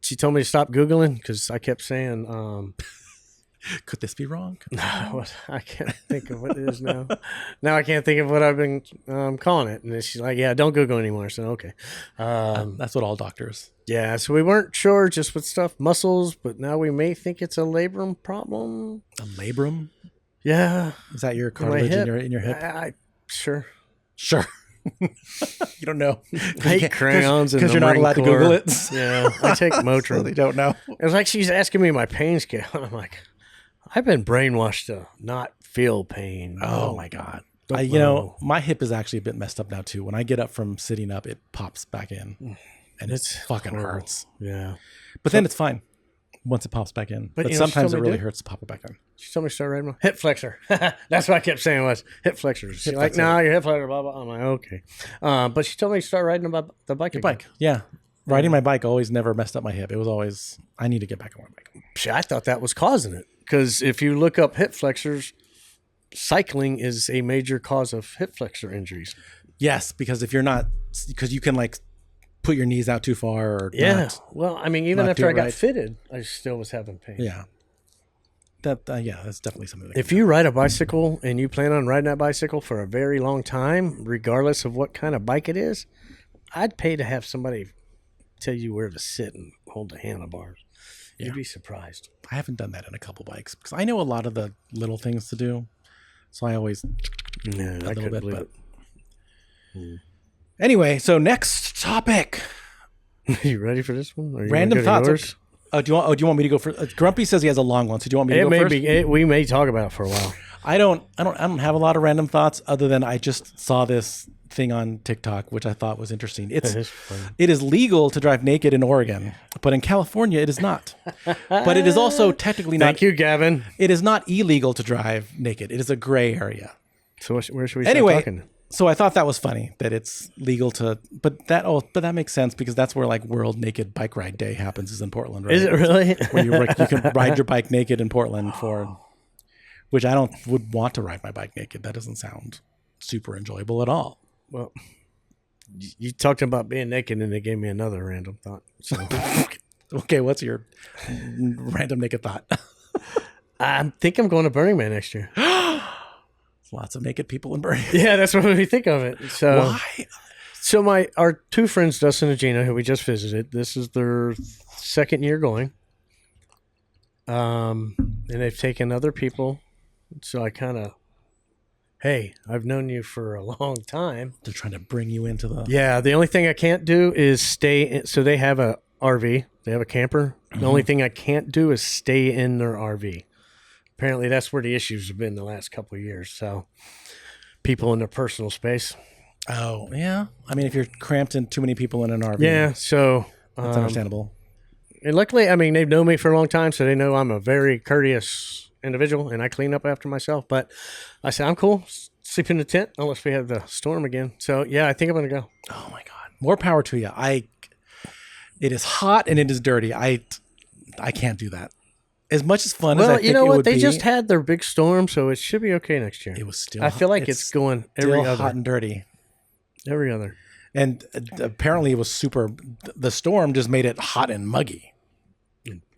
She told me to stop Googling because I kept saying, could this be wrong? No, I can't think of what it is now. Now I can't think of what I've been calling it. And then she's like, yeah, don't Google anymore. So, okay. That's what all doctors. Yeah. So we weren't sure just with stuff, muscles, but now we may think it's a labrum problem. A labrum? Yeah. Is that your cartilage in your hip? Sure. You don't know. I hate crayons because you're not allowed to Google it. Yeah, I take Motrin. So they don't know. It was like she's asking me my pain scale. I'm like, I've been brainwashed to not feel pain. Oh my God. My hip is actually a bit messed up now too. When I get up from sitting up, it pops back in, and it's fucking hurts. Yeah, but then it's fine once it pops back in. But sometimes it really hurts to pop it back in. She told me to start riding my hip flexor. That's what I kept saying was hip flexors. She's like, no, your hip flexor, blah, blah. I'm like, okay. But she told me to start riding the bike. Your bike, yeah. Riding my bike always never messed up my hip. It was always, I need to get back on my bike. I thought that was causing it. Because if you look up hip flexors, cycling is a major cause of hip flexor injuries. Yes, because if you're not, because you can like put your knees out too far or Well, I mean, even after I got fitted, I still was having pain. Yeah. That's definitely something. If you ride a bicycle and you plan on riding that bicycle for a very long time, regardless of what kind of bike it is, I'd pay to have somebody tell you where to sit and hold the handlebars. Yeah. You'd be surprised. I haven't done that in a couple bikes because I know a lot of the little things to do. So I always a little bit. Anyway, so next topic. You ready for this one? Are you Random thoughts. Do you want me to go for? Grumpy says he has a long one, so do you want me to go first? We may talk about it for a while. I don't have a lot of random thoughts other than I just saw this thing on TikTok which I thought was interesting. It is legal to drive naked in Oregon, but in California it is not. But it is also technically not. Thank you, Gavin. It is not illegal to drive naked. It is a gray area. So where should we start talking? So I thought that was funny that it's legal to, but that makes sense because that's where like World Naked Bike Ride Day happens is in Portland, right? Is it really? Where you can ride your bike naked in Portland which I would want to ride my bike naked. That doesn't sound super enjoyable at all. Well, you talked about being naked and they gave me another random thought. So. Okay, what's your random naked thought? I think I'm going to Burning Man next year. Lots of naked people in Burning. Yeah, that's what we think of it. So why? So our two friends, Dustin and Gina, who we just visited, this is their second year going. And they've taken other people. So I kind of, hey, I've known you for a long time. They're trying to bring you into the. Yeah, the only thing I can't do is stay in. So they have a RV. They have a camper. The only thing I can't do is stay in their RV. Apparently, that's where the issues have been the last couple of years. So, people in their personal space. Oh, yeah. I mean, if you're cramped in too many people in an RV. Yeah, so. That's understandable. And luckily, I mean, they've known me for a long time, so they know I'm a very courteous individual, and I clean up after myself. But I said, I'm cool. Sleep in the tent unless we have the storm again. So, yeah, I think I'm going to go. Oh, my God. More power to you. It is hot and it is dirty. I can't do that. As much as fun as I think it would be. Well, you know what? They just had their big storm, so it should be okay next year. It was still I feel like it's going every other. Hot and dirty. Every other. And apparently it was super. The storm just made it hot and muggy.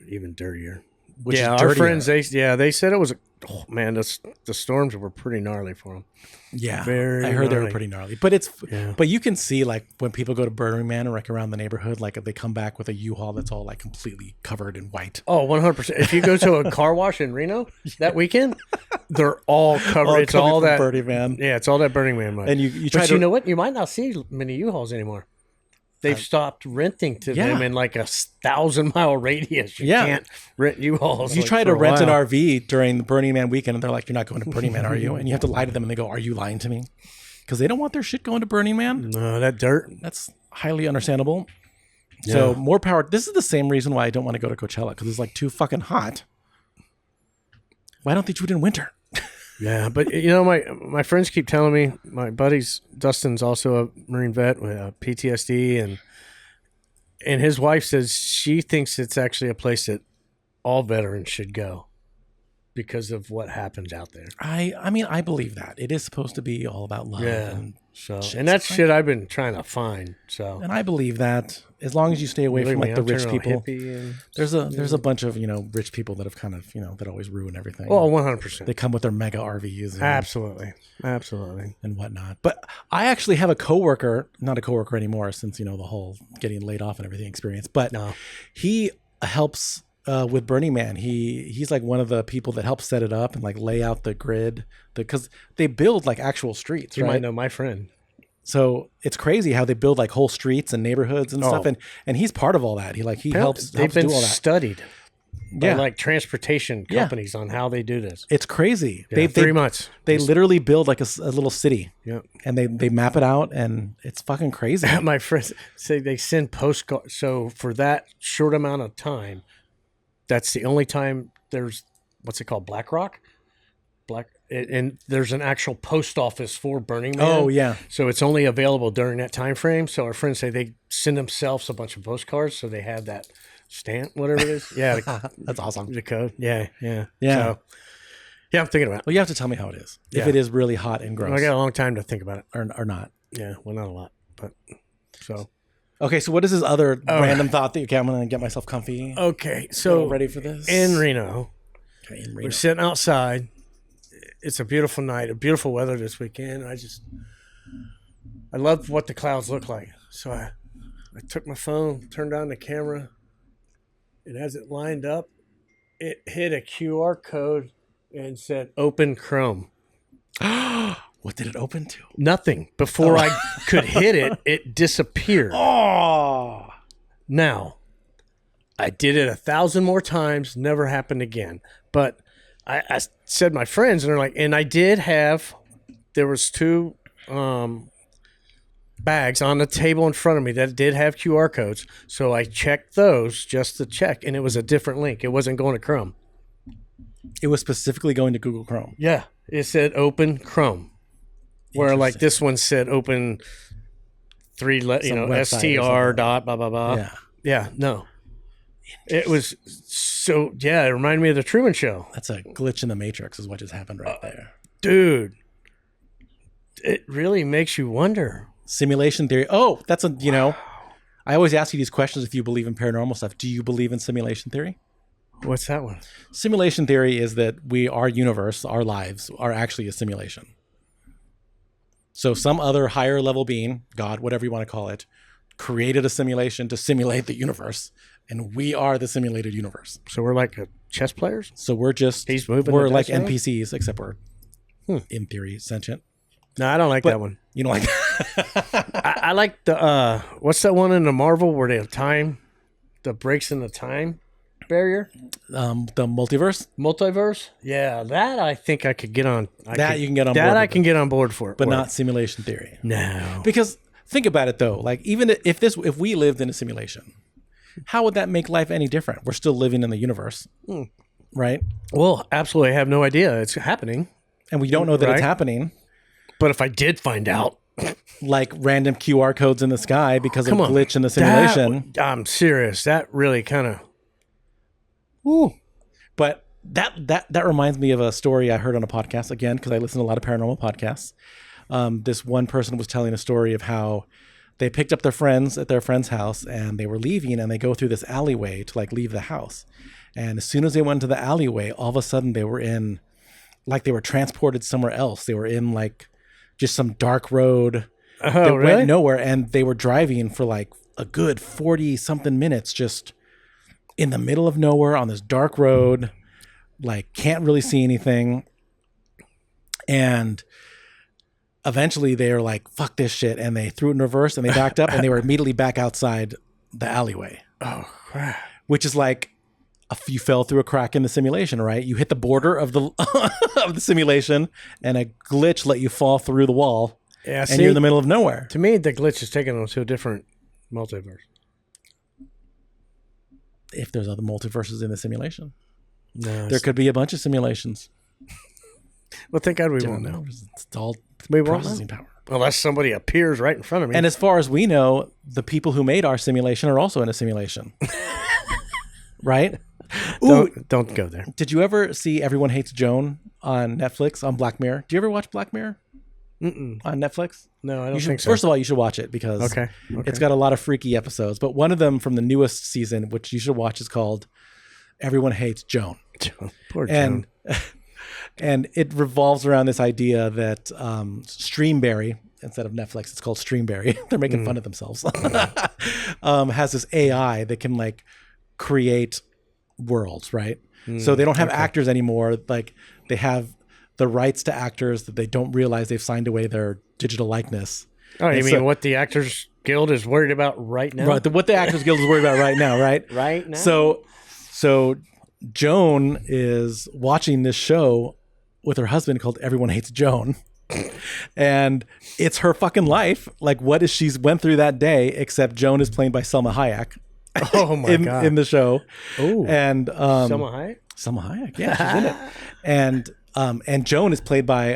Even dirtier. Which is our friends, they said it was, the storms were pretty gnarly for them. Yeah, I heard they were pretty gnarly. But but you can see like when people go to Burning Man and like around the neighborhood, like they come back with a U-Haul that's all like completely covered in white. Oh, 100%. If you go to a car wash in Reno that weekend, they're all covered. It's all that Burning Man. Yeah, it's all that Burning Man money. And you try but you know what? You might not see many U-Hauls anymore. They've stopped renting to them in like a 1,000-mile radius. You can't rent U-Hauls. You try to rent an RV during the Burning Man weekend, and they're like, "You're not going to Burning Man, are you?" And you have to lie to them, and they go, "Are you lying to me?" Because they don't want their shit going to Burning Man. No, that dirt. That's highly understandable. So more power. This is the same reason why I don't want to go to Coachella, because it's like too fucking hot. Why don't they do it in winter? Yeah, but my friends keep telling me, my buddies, Dustin's also a Marine vet with PTSD, and his wife says she thinks it's actually a place that all veterans should go because of what happens out there. I mean, I believe that. It is supposed to be all about love. Yeah. And that's shit I've been trying to find. So, and I believe that as long as you stay away from like the rich people, there's a bunch of rich people that have kind of that always ruin everything. Oh, 100%. They come with their mega RVs, absolutely, and whatnot. But I actually have a coworker, not a coworker anymore, since the whole getting laid off and everything experience. But he helps with Burning Man. He's like one of the people that helps set it up and like lay out the grid, because they build like actual streets. You might know my friend. So it's crazy how they build like whole streets and neighborhoods and stuff, and he's part of all that. He helps. They've been do all that. Studied. By like transportation companies on how they do this. It's crazy. Yeah, 3 months. They literally build like a little city. Yeah. And they map it out, and it's fucking crazy. My friends say they send postcards. So for that short amount of time, that's the only time there's what's it called, and there's an actual post office for Burning Man. Oh yeah. So it's only available during that time frame. So our friends say they send themselves a bunch of postcards, so they have that stamp, whatever it is. Yeah, that's awesome. The code. Yeah. So, yeah, I'm thinking about it. Well, you have to tell me how it is. If it is really hot and gross. Well, I got a long time to think about it, or not. Yeah, well, not a lot, but so. Okay, so what is this other random thought that I'm going to get myself comfy? Okay, so ready for this? In Reno. Okay, we're sitting outside. It's a beautiful night, a beautiful weather this weekend. I love what the clouds look like. So I took my phone, turned on the camera, and as it lined up, it hit a QR code and said "Open Chrome." What did it open to? Nothing. Before I could hit it, it disappeared. Oh. Now, I did it 1,000 more times. Never happened again. But I said my friends, and they're like, and I did have, there was 2 bags on the table in front of me that did have QR codes. So I checked those just to check, and it was a different link. It wasn't going to Chrome. It was specifically going to Google Chrome. Yeah. It said "Open Chrome." Where like this one said "Open STR dot blah blah blah." Yeah. No. It was so it reminded me of the Truman Show. That's a glitch in the Matrix, is what just happened right there, dude. It really makes you wonder. Simulation theory. Oh, that's I always ask you these questions if you believe in paranormal stuff. Do you believe in simulation theory? What's that one? Simulation theory is that our universe, our lives, are actually a simulation. So some other higher level being, God, whatever you want to call it, created a simulation to simulate the universe, and we are the simulated universe. So we're like chess players? So we're we're like NPCs, except we're, in theory, sentient. No, I don't like that one. You don't like that? I like the, what's that one in the Marvel where they have time, the breaks in the time barrier? The multiverse? Yeah, that I think I could get on. You can get on board. That I can get on board for. But not simulation theory. No. Because think about it though, like even if we lived in a simulation, how would that make life any different? We're still living in the universe. Right? Well, absolutely. I have no idea it's happening. And we don't know that it's happening. But if I did find out, like random QR codes in the sky because of a glitch in the simulation. I'm serious. That really kind of. Ooh. But that reminds me of a story I heard on a podcast, again, because I listen to a lot of paranormal podcasts. This one person was telling a story of how they picked up their friends at their friend's house, and they were leaving, and they go through this alleyway to like leave the house. And as soon as they went into the alleyway, all of a sudden they were in, like they were transported somewhere else. They were in like just some dark road that went nowhere, and they were driving for like a good 40 something minutes just in the middle of nowhere on this dark road, like can't really see anything. And eventually they were like, fuck this shit. And they threw it in reverse and they backed up and they were immediately back outside the alleyway. Oh, crap. Which is like, if you fell through a crack in the simulation, right? You hit the border of the of the simulation and a glitch let you fall through the wall. Yeah, and you're in the middle of nowhere. To me, the glitch is taking them to a different multiverse. If there's other multiverses in the simulation. No, there could be a bunch of simulations. Well, thank God we won't know. It's all We won't processing know. power. Unless somebody appears right in front of me. And as far as we know, the people who made our simulation are also in a simulation. Right? Don't go there. Did you ever see Everyone Hates Joan on Netflix, on Black Mirror? Do you ever watch Black Mirror? Mm-mm. On Netflix? No, I don't think so. First of all, you should watch it because it's got a lot of freaky episodes. But one of them from the newest season, which you should watch, is called Everyone Hates Joan. Poor Joan. And it revolves around this idea that Streamberry, instead of Netflix, it's called Streamberry. They're making fun of themselves. Has this AI that can like create worlds, right? So they don't have actors anymore. Like they have the rights to actors that they don't realize they've signed away their digital likeness. Oh, you mean what the Actors Guild is worried about right now? Right, what the Actors Guild is worried about right now, right? Right now. So Joan is watching this show with her husband called Everyone Hates Joan. And it's her fucking life. Like what is she's went through that day, except Joan is played by Selma Hayek. Oh my God. In the show. Oh. And Selma Hayek? Selma Hayek, yeah, she's in it. And Joan is played by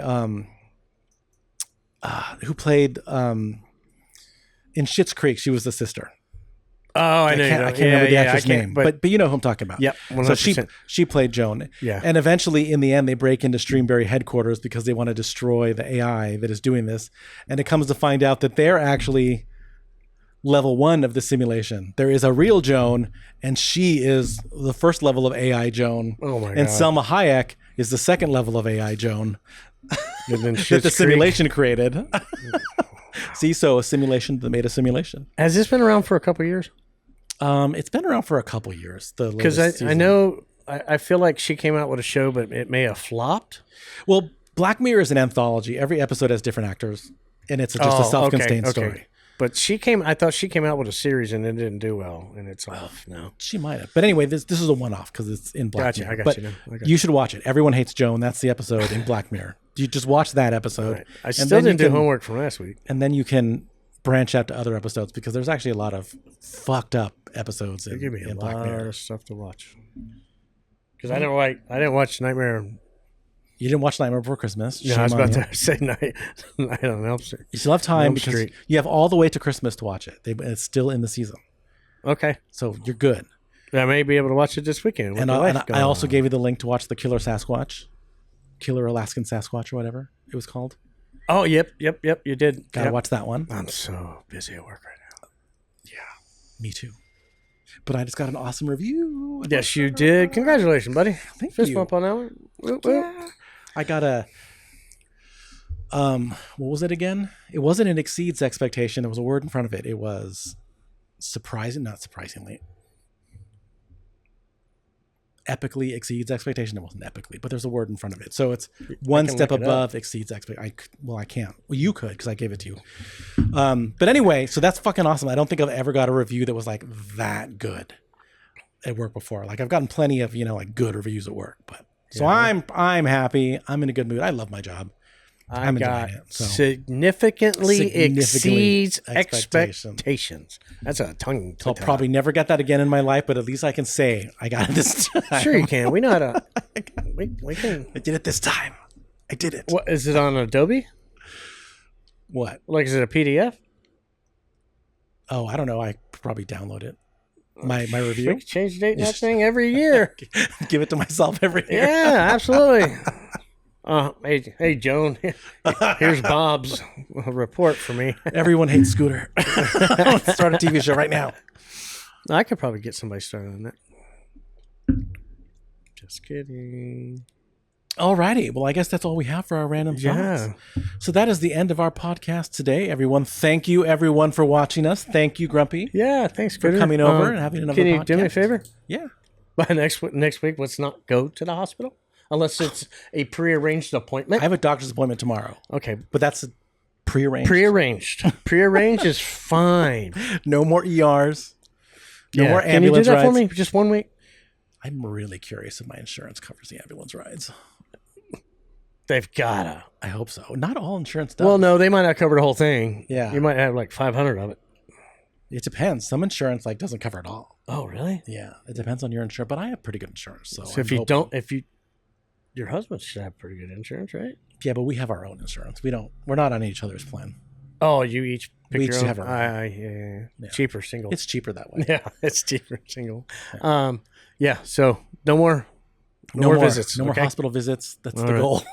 who played in Schitt's Creek, she was the sister. Oh, I know. I can't remember the actress name, but you know who I'm talking about. Yep. 100%. So she played Joan. Yeah. And eventually, in the end, they break into Streamberry headquarters because they want to destroy the AI that is doing this. And it comes to find out that they're actually level 1 of the simulation. There is a real Joan, and she is the first level of AI Joan. Oh my God. And Selma Hayek is the second level of AI Joan that the simulation created. See, so a simulation that made a simulation. Has this been around for a couple of years? It's been around for a couple of years. Because I know, I feel like she came out with a show, but it may have flopped. Well, Black Mirror is an anthology. Every episode has different actors, and it's just a self-contained story. But I thought she came out with a series and it didn't do well, and it's off now. She might have. But anyway, this is a one-off because it's in Black Mirror. I got but you. You should watch it. Everyone Hates Joan. That's the episode in Black Mirror. You just watch that episode. Right. I still didn't do homework from last week. And then you can branch out to other episodes because there's actually a lot of fucked up episodes in Black Mirror. Give me a lot of stuff to watch. Because I didn't watch Nightmare. You didn't watch Nightmare Before Christmas. No, I was about to say Night on Elm Street. You still have time because you have all the way to Christmas to watch it. It's still in the season. Okay. So you're good. I may be able to watch it this weekend. And I also gave you the link to watch the Killer Alaskan Sasquatch or whatever it was called. Oh, yep. You did. Gotta watch that one. I'm so busy at work right now. Yeah, me too. But I just got an awesome review. Yes, you did. Congratulations, buddy. Thank Fist you. bump on that one. Yeah. I got a what was it again? It wasn't an exceeds expectation. There was a word in front of it. It was not surprisingly. Epically exceeds expectation. It wasn't epically, but there's a word in front of it. So it's one step above exceeds expectation. I can't. Well, you could because I gave it to you. But anyway, so that's fucking awesome. I don't think I've ever got a review that was like that good at work before. Like I've gotten plenty of, like good reviews at work, but so I'm happy. I'm in a good mood. I love my job. I'm enjoying it. So. Significantly exceeds expectations. That's a tongue. I'll probably never get that again in my life, but at least I can say I got it this time. Sure you can. We know how to. We can. I did it this time. I did it. What is it on Adobe? What? Like, is it a PDF? Oh, I don't know. I probably download it. My review. Change the date in that thing every year. Give it to myself every year. Yeah, absolutely. Hey, Joan. Here's Bob's report for me. Everyone hates Scooter. Let's start a TV show right now. I could probably get somebody started on that. Just kidding. Alrighty. Well, I guess that's all we have for our random thoughts. Yeah. So that is the end of our podcast today, everyone. Thank you, everyone, for watching us. Thank you, Grumpy. Yeah, thanks for coming over and having another podcast. Can you do me a favor? Yeah. By next week, let's not go to the hospital unless it's a prearranged appointment. I have a doctor's appointment tomorrow. Okay, but that's prearranged. Prearranged is fine. No more ERs. No more ambulance rides. Can you do that for me? Just 1 week. I'm really curious if my insurance covers the ambulance rides. They've gotta. I hope so. Not all insurance does. Well, no, they might not cover the whole thing. Yeah. You might have like 500 of it. It depends. Some insurance doesn't cover it all. Oh, really? Yeah, it depends on your insurance, but I have pretty good insurance. So, So your husband should have pretty good insurance, right? Yeah, but we have our own insurance. We're not on each other's plan. Oh, you each pick We your each own? have our own. Yeah. Cheaper single. It's cheaper that way. Yeah, it's cheaper single. So no more visits. No more hospital visits. That's the goal.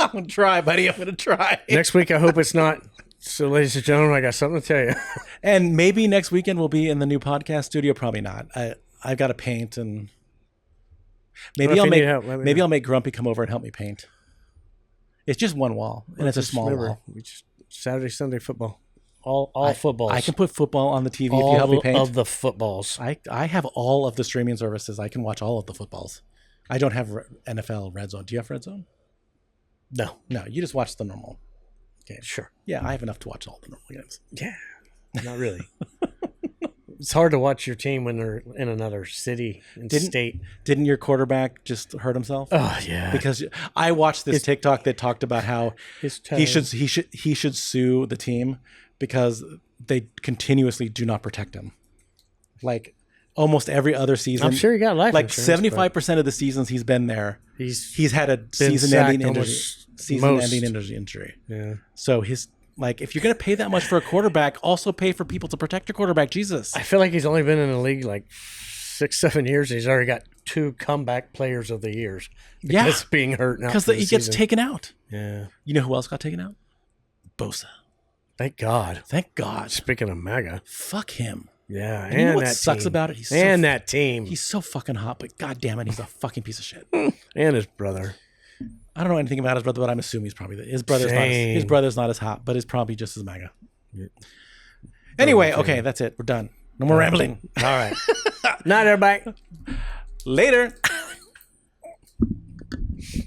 I'm going to try, buddy. I'm going to try. Next week, I hope it's not. So, ladies and gentlemen, I got something to tell you. And maybe next weekend we'll be in the new podcast studio. Probably not. I've got to paint, and maybe I'll make Grumpy come over and help me paint. It's just one wall, and it's a small wall. Saturday, Sunday football. All footballs. I can put football on the TV if you help me paint. All of the footballs. I have all of the streaming services. I can watch all of the footballs. I don't have NFL Red Zone. Do you have Red Zone? No. No, you just watch the normal games. Sure. Yeah, I have enough to watch all the normal games. Yeah. Not really. It's hard to watch your team when they're in another city and state. Didn't your quarterback just hurt himself? Oh yeah. Because I watched this TikTok that talked about how he should sue the team because they continuously do not protect him. Like almost every other season. I'm sure he got life insurance. 75% of the seasons he's been there, he's had a season-ending injury. Yeah. So if you're going to pay that much for a quarterback, also pay for people to protect your quarterback. Jesus. I feel like he's only been in the league like 6-7 years. He's already got 2 comeback players of the years. Because being hurt now. Because he gets taken out. Yeah. You know who else got taken out? Bosa. Thank God. Thank God. Speaking of MAGA. Fuck him. Yeah. And you know what sucks about it? That team. He's so fucking hot, but God damn it, he's a fucking piece of shit. And his brother. I don't know anything about his brother, but I'm assuming he's probably his brother's not as hot, but he's probably just as MAGA. Yeah. Anyway, okay, that's it. We're done. No more rambling. All right. Night, everybody. Later.